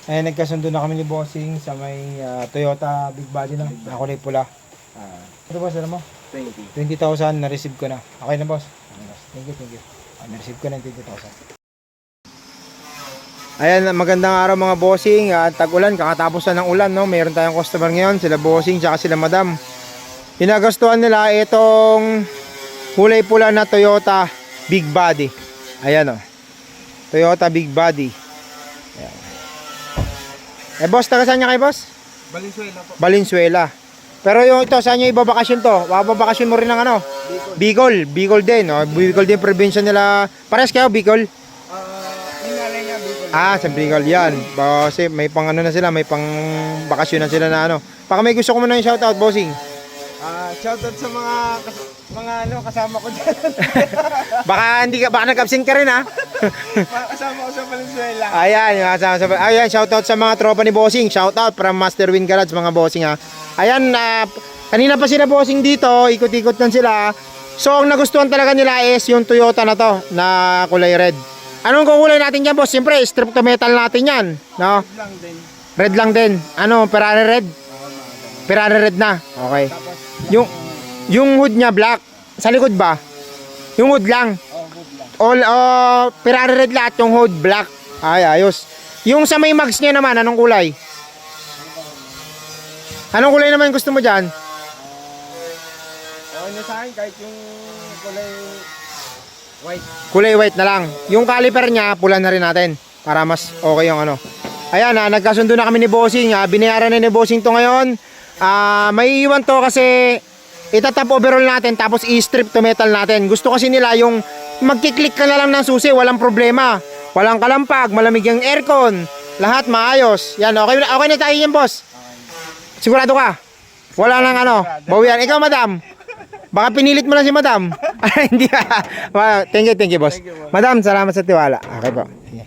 Eh, nagkasundo na kami ni Bossing sa may Toyota Big Body na kulay pula. Ito boss, alam mo? 20,000 na-receive ko na. Okay na boss? Okay, boss. Thank you. Na-receive ko na yung 20,000. Ayan, magandang araw mga bossing. Tag-ulan, kakatapos na ng ulan, no? Mayroon tayong customer ngayon, sila bossing tsaka sila madam. Pinagastuhan nila itong kulay pula na Toyota Big Body. Ayan, oh. Toyota Big Body. Ayan. Eh boss, taga saan niya kayo boss? Valenzuela po. Valenzuela. Pero yung ito, saan nyo ibabakasyon to? Babakasyon mo rin ng ano? Bicol. Bicol din, oh. Bicol din probinsya nila. Pares kayo, Bicol? Inalay niya Bicol. Sa Bicol yan. Kasi may pang ano na sila, may pang bakasyon na sila na ano. Baka may gusto ko muna yung shoutout, bossing. Shoutout sa mga kasama ko dyan. Baka nag-absent ka rin ha. Mga kasama ko sa Valenzuela. Ayan, shoutout sa mga tropa ni bossing. Shoutout from Master Win Garage mga bossing ha. Ayan, kanina pa sila bossing dito, ikot-ikot lang sila. So ang nagustuhan talaga nila is yung Toyota na to, na kulay red. Anong kukulay natin dyan boss? Siyempre, strip to metal natin yan, no? Red lang din. Red lang din. Ano, Ferrari red? Ferrari red na. Okay. Tapos, Yung hood niya black. Sa likod ba? Yung hood lang. hood lang. All Ferrari red lahat, yung hood black. Ay, ayos. Yung sa may mags niya naman, anong kulay? Anong kulay naman gusto mo dyan? Okay na sa akin kahit yung kulay white. Kulay white na lang. Yung caliper niya, pula na rin natin. Para mas okay yung ano. Ayan, nagkasundo na kami ni Bossing. Binayaran na ni Bossing to ngayon. May iwan to kasi itatap overall natin tapos i-strip to metal natin. Gusto kasi nila yung magkiklik ka na lang ng susi, walang problema. Walang kalampag, malamig yung aircon. Lahat maayos. Yan, okay na tayo yan, boss. Sigurado ka? Wala nang ano. Bawian. Ikaw, madam. Baka pinilit mo lang si madam. Hindi. Thank you, boss. Thank you, boss. Madam, salamat sa tiwala. Okay po. Sige.